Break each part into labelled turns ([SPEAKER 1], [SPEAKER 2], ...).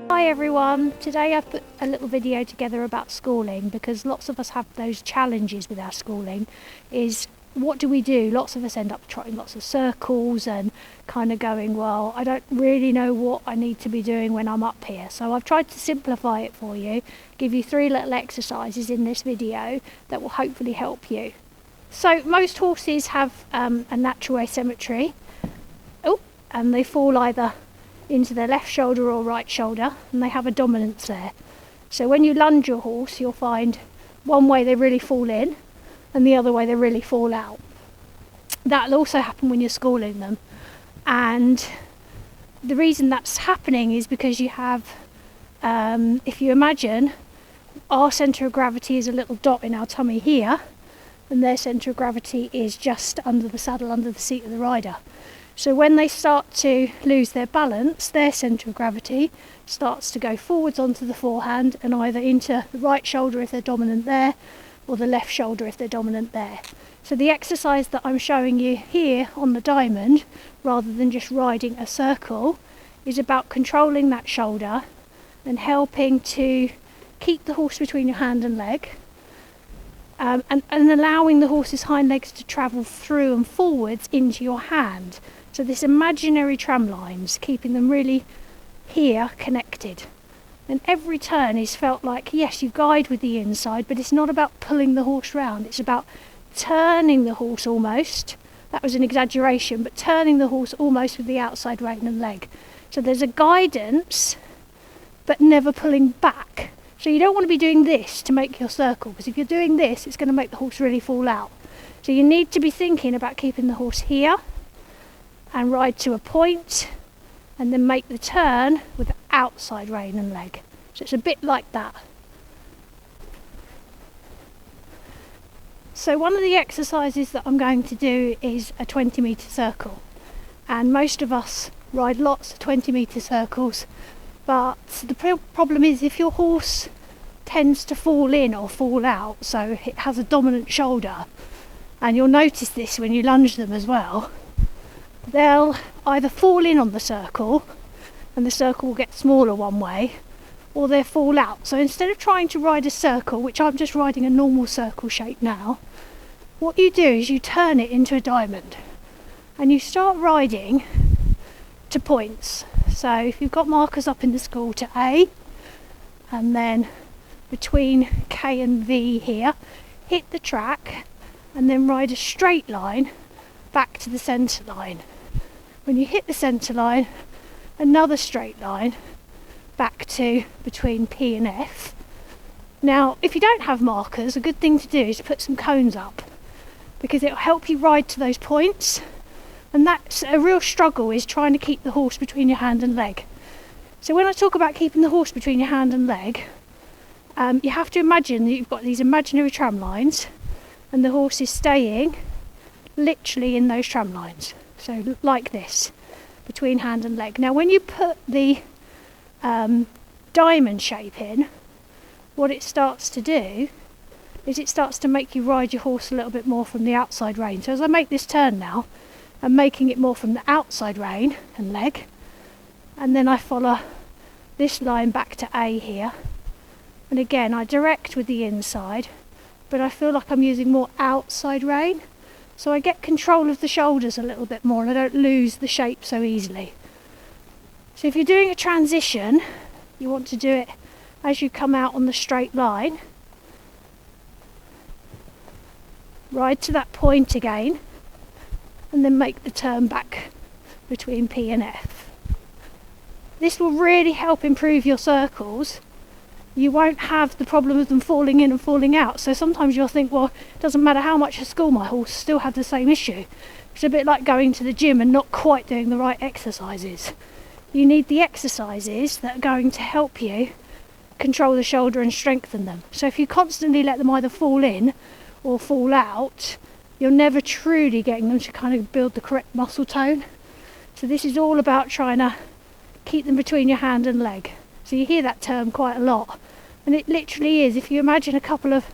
[SPEAKER 1] Hi everyone, today I've put a little video together about schooling because lots of us have those challenges with our schooling. Is what do we do? Lots of us end up trotting lots of circles and kind of going, well, I don't really know what I need to be doing when I'm up here. So I've tried to simplify it for you, give you 3 little exercises in this video that will hopefully help you. So most horses have a natural asymmetry. And they fall either into their left shoulder or right shoulder, and they have a dominance there. So when you lunge your horse, you'll find one way they really fall in and the other way they really fall out. That'll also happen when you're schooling them, and the reason that's happening is because you have, if you imagine, our centre of gravity is a little dot in our tummy here, and their centre of gravity is just under the saddle, under the seat of the rider. So when they start to lose their balance, their centre of gravity starts to go forwards onto the forehand and either into the right shoulder if they're dominant there, or the left shoulder if they're dominant there. So the exercise that I'm showing you here on the diamond, rather than just riding a circle, is about controlling that shoulder and helping to keep the horse between your hand and leg, and allowing the horse's hind legs to travel through and forwards into your hand. So this imaginary tram lines, keeping them really here connected. And every turn is felt like, yes, you guide with the inside, but it's not about pulling the horse round. It's about turning the horse almost. That was an exaggeration, but turning the horse almost with the outside rein and leg. So there's a guidance, but never pulling back. So you don't want to be doing this to make your circle, because if you're doing this, it's going to make the horse really fall out. So you need to be thinking about keeping the horse here and ride to a point and then make the turn with the outside rein and leg. So it's a bit like that. So one of the exercises that I'm going to do is a 20-metre circle, and most of us ride lots of 20-metre circles, but the problem is if your horse tends to fall in or fall out, so it has a dominant shoulder, and you'll notice this when you lunge them as well, they'll either fall in on the circle and the circle will get smaller one way, or they'll fall out. So instead of trying to ride a circle, which I'm just riding a normal circle shape now, what you do is you turn it into a diamond and you start riding to points. So if you've got markers up in the school, to A, and then between K and V here, hit the track and then ride a straight line back to the centre line. When you hit the centre line, another straight line back to between P and F. Now, if you don't have markers, a good thing to do is put some cones up, because it'll help you ride to those points. And that's a real struggle, is trying to keep the horse between your hand and leg. So when I talk about keeping the horse between your hand and leg, you have to imagine that you've got these imaginary tram lines and the horse is staying literally in those tram lines. So like this, between hand and leg. Now when you put the diamond shape in, what it starts to do is it starts to make you ride your horse a little bit more from the outside rein. So as I make this turn now, I'm making it more from the outside rein and leg, and then I follow this line back to A here, and again I direct with the inside, but I feel like I'm using more outside rein, so I get control of the shoulders a little bit more and I don't lose the shape so easily. So if you're doing a transition, you want to do it as you come out on the straight line, ride to that point again, and then make the turn back between P and F. This will really help improve your circles. You won't have the problem of them falling in and falling out. So sometimes you'll think, well, it doesn't matter how much I school my horse, still have the same issue. It's a bit like going to the gym and not quite doing the right exercises. You need the exercises that are going to help you control the shoulder and strengthen them. So if you constantly let them either fall in or fall out, you're never truly getting them to kind of build the correct muscle tone. So this is all about trying to keep them between your hand and leg. So you hear that term quite a lot, and it literally is. If you imagine a couple of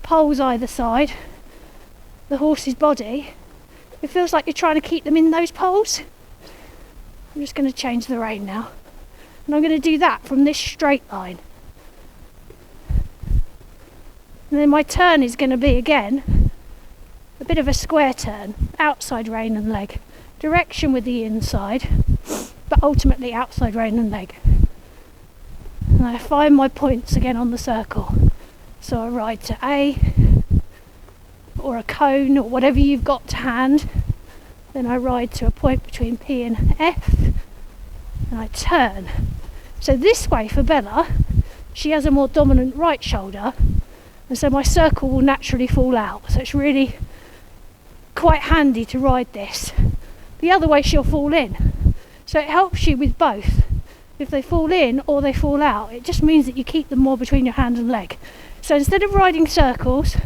[SPEAKER 1] poles either side the horse's body, it feels like you're trying to keep them in those poles. I'm just going to change the rein now, and I'm going to do that from this straight line. And then my turn is going to be again a bit of a square turn, outside rein and leg, direction with the inside, but ultimately outside rein and leg. And I find my points again on the circle. So I ride to A, or a cone, or whatever you've got to hand. Then I ride to a point between P and F, and I turn. So this way for Bella, she has a more dominant right shoulder, and so my circle will naturally fall out. So it's really quite handy to ride this. The other way she'll fall in. So it helps you with both. If they fall in or they fall out, it just means that you keep them more between your hand and leg. So instead of riding circles,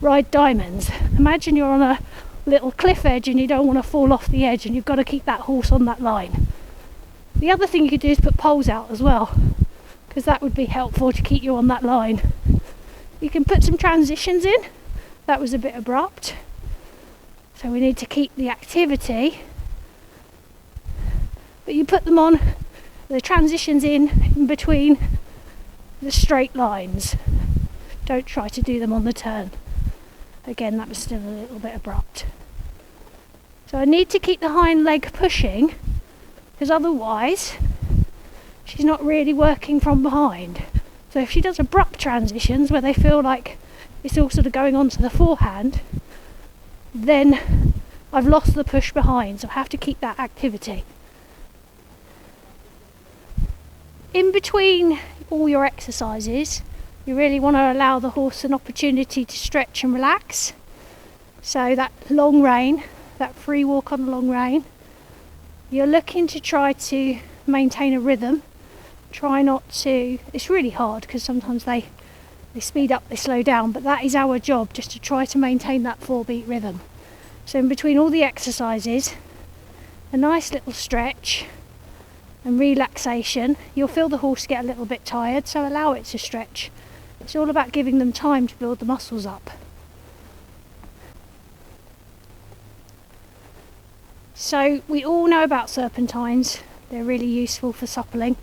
[SPEAKER 1] ride diamonds. Imagine you're on a little cliff edge and you don't want to fall off the edge, and you've got to keep that horse on that line. The other thing you could do is put poles out as well, because that would be helpful to keep you on that line. You can put some transitions in. That was a bit abrupt. So we need to keep the activity, but you put them on, the transitions in between the straight lines. Don't try to do them on the turn. Again, that was still a little bit abrupt. So I need to keep the hind leg pushing, because otherwise she's not really working from behind. So if she does abrupt transitions where they feel like it's all sort of going on to the forehand, then I've lost the push behind, so I have to keep that activity. In between all your exercises, you really want to allow the horse an opportunity to stretch and relax. So that long rein, that free walk on the long rein, you're looking to try to maintain a rhythm. Try not to, it's really hard because sometimes they speed up, they slow down, but that is our job, just to try to maintain that 4-beat rhythm. So in between all the exercises, a nice little stretch and relaxation. You'll feel the horse get a little bit tired, so allow it to stretch. It's all about giving them time to build the muscles up. So we all know about serpentines. They're really useful for suppling,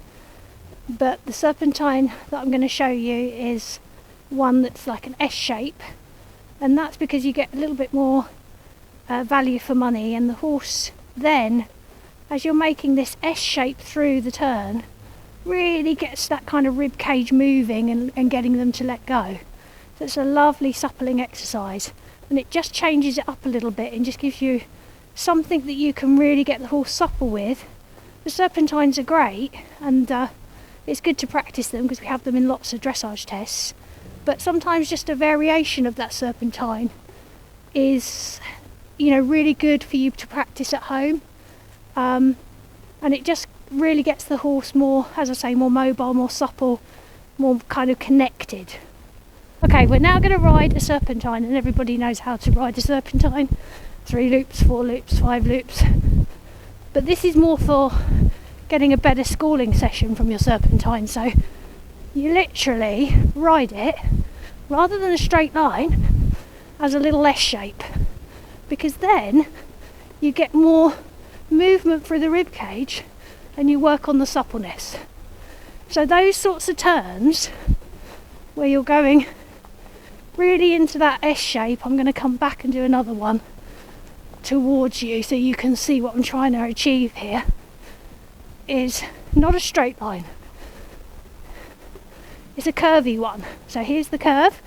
[SPEAKER 1] but the serpentine that I'm going to show you is one that's like an S shape, and that's because you get a little bit more value for money, and the horse then, as you're making this S shape through the turn, really gets that kind of rib cage moving and getting them to let go. So it's a lovely suppling exercise, and it just changes it up a little bit and just gives you something that you can really get the horse supple with. The serpentines are great, and it's good to practice them because we have them in lots of dressage tests, but sometimes just a variation of that serpentine is, you know, really good for you to practice at home, and it just really gets the horse more, as I say, more mobile, more supple, more kind of connected. Okay, we're now going to ride a serpentine, and everybody knows how to ride a serpentine. 3 loops, 4 loops, 5 loops. But this is more for getting a better schooling session from your serpentine. So you literally ride it, rather than a straight line, as a little S shape, because then you get more movement through the rib cage and you work on the suppleness. So those sorts of turns where you're going really into that S shape, I'm going to come back and do another one towards you so you can see what I'm trying to achieve here, is not a straight line, it's a curvy one. So here's the curve,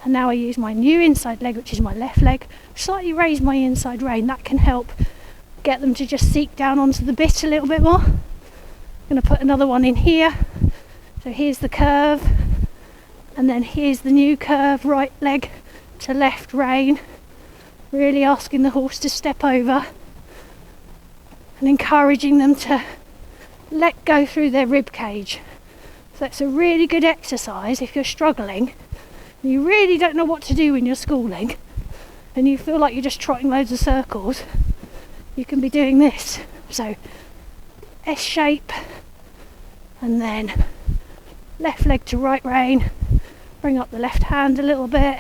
[SPEAKER 1] and now I use my new inside leg, which is my left leg, slightly raise my inside rein. That can help get them to just seek down onto the bit a little bit more. I'm going to put another one in here. So here's the curve, and then here's the new curve, right leg to left rein, really asking the horse to step over and encouraging them to let go through their rib cage. So that's a really good exercise if you're struggling and you really don't know what to do when you're schooling and you feel like you're just trotting loads of circles. You can be doing this. So S shape, and then left leg to right rein bring up the left hand a little bit,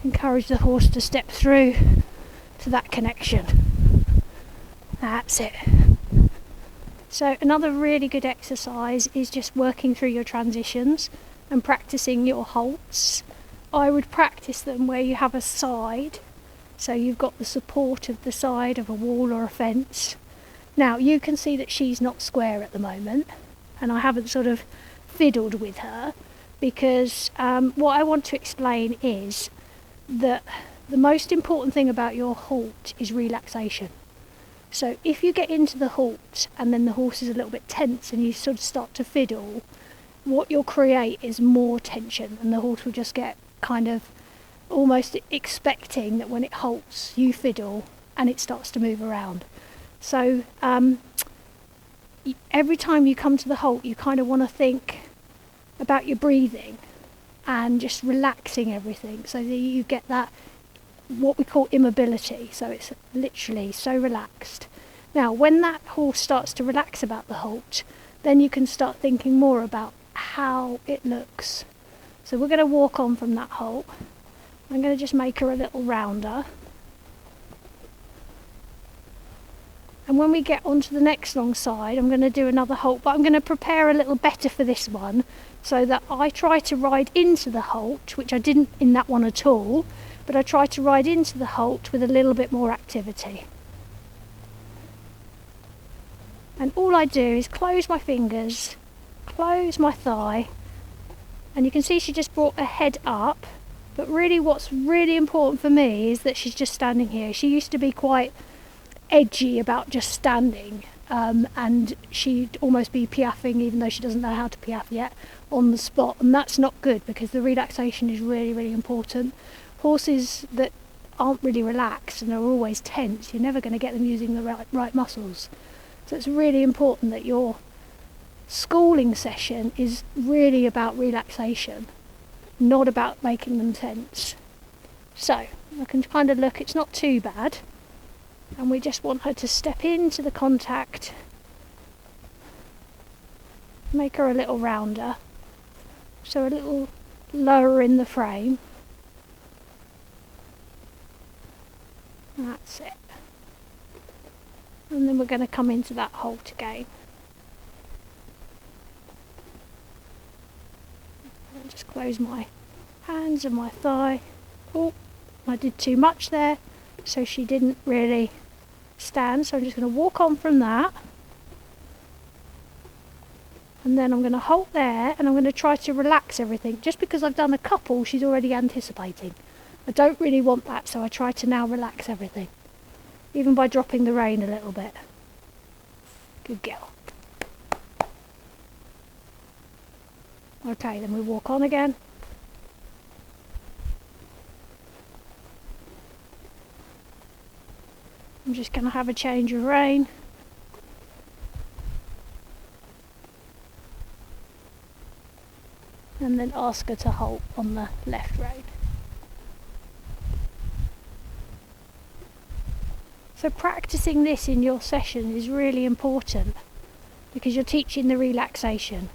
[SPEAKER 1] encourage the horse to step through to that connection. That's it. So another really good exercise is just working through your transitions and practicing your halts. I would practice them where you have a side, so you've got the support of the side of a wall or a fence. Now you can see that she's not square at the moment, and I haven't sort of fiddled with her, because what I want to explain is that the most important thing about your halt is relaxation. So if you get into the halt and then the horse is a little bit tense and you sort of start to fiddle, what you'll create is more tension, and the horse will just get kind of almost expecting that when it halts you fiddle and it starts to move around. So every time you come to the halt, you kind of want to think about your breathing and just relaxing everything, so that you get that what we call immobility, so it's literally so relaxed. Now when that horse starts to relax about the halt, then you can start thinking more about how it looks. So we're going to walk on from that halt. I'm going to just make her a little rounder, and when we get onto the next long side I'm going to do another halt, but I'm going to prepare a little better for this one, so that I try to ride into the halt, which I didn't in that one at all, but I try to ride into the halt with a little bit more activity. And all I do is close my fingers, close my thigh, and you can see she just brought her head up, but really what's really important for me is that she's just standing here. She used to be quite edgy about just standing, and she'd almost be piaffing, even though she doesn't know how to piaff yet, on the spot, and that's not good, because the relaxation is really, really important. Horses that aren't really relaxed and are always tense, you're never going to get them using the right muscles. So it's really important that your schooling session is really about relaxation, not about making them tense. So I can kind of look, it's not too bad, and we just want her to step into the contact, make her a little rounder, so a little lower in the frame. That's it. And then we're going to come into that halt again. I'll just close my hands and my thigh. Oh, I did too much there, so she didn't really stand, so I'm just going to walk on from that, and then I'm going to halt there, and I'm going to try to relax everything. Just because I've done a couple, she's already anticipating. I don't really want that, so I try to now relax everything, even by dropping the rein a little bit. Good girl. Okay, then we walk on again. I'm just going to have a change of rein. And then ask her to halt on the left rein. So practicing this in your session is really important, because you're teaching the relaxation.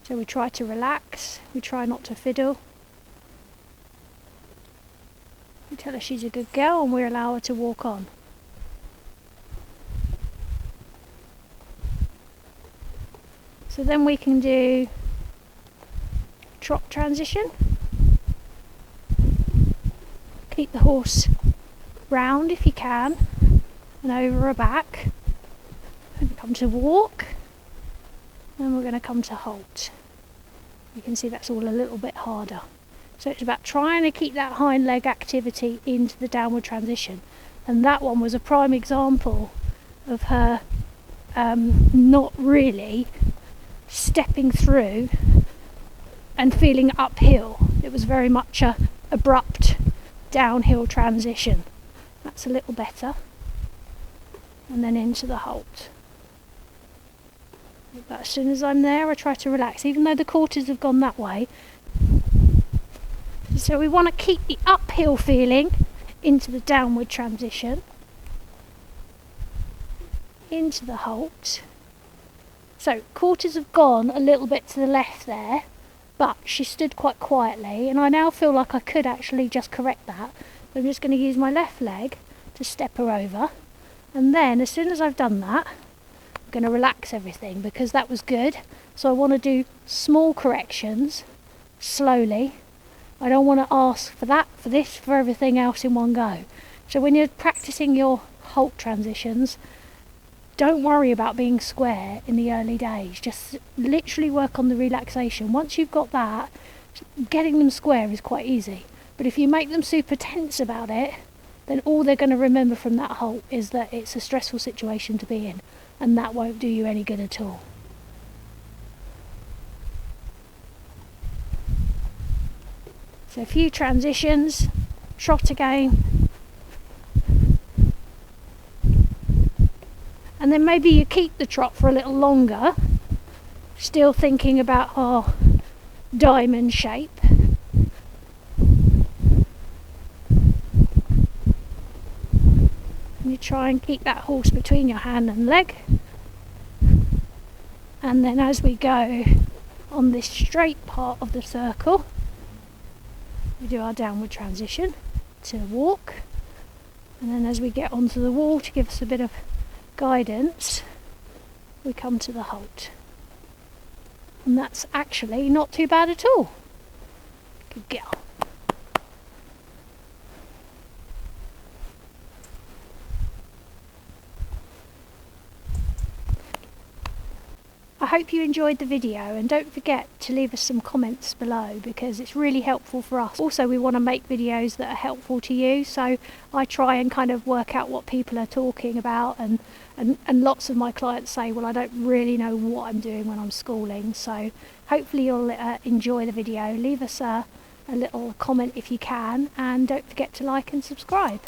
[SPEAKER 1] So we try to relax, we try not to fiddle. We tell her she's a good girl and we allow her to walk on. So then we can do trot transition. Keep the horse round if you can, and over her back, and come to walk, and we're going to come to halt. You can see that's all a little bit harder. So it's about trying to keep that hind leg activity into the downward transition, and that one was a prime example of her not really stepping through and feeling uphill. It was very much a abrupt downhill transition. That's a little better. And then into the halt. But as soon as I'm there, I try to relax, even though the quarters have gone that way. So we want to keep the uphill feeling into the downward transition, into the halt. So quarters have gone a little bit to the left there, but she stood quite quietly, and I now feel like I could actually just correct that. I'm just going to use my left leg to step her over, and then as soon as I've done that, I'm going to relax everything because that was good. So I want to do small corrections slowly. I don't want to ask for that, for this, for everything else in one go. So when you're practicing your halt transitions, don't worry about being square in the early days. Just literally work on the relaxation. Once you've got that, getting them square is quite easy. But if you make them super tense about it, then all they're going to remember from that halt is that it's a stressful situation to be in, and that won't do you any good at all. So a few transitions, trot again, and then maybe you keep the trot for a little longer, still thinking about our diamond shape. And you try and keep that horse between your hand and leg. And then as we go on this straight part of the circle, we do our downward transition to walk. And then as we get onto the wall to give us a bit of guidance, we come to the halt. And that's actually not too bad at all. Good girl. I hope you enjoyed the video, and don't forget to leave us some comments below because it's really helpful for us. Also, we want to make videos that are helpful to you, so I try and kind of work out what people are talking about, and lots of my clients say, well, I don't really know what I'm doing when I'm schooling. So hopefully you'll enjoy the video. Leave us a little comment if you can, and don't forget to like and subscribe.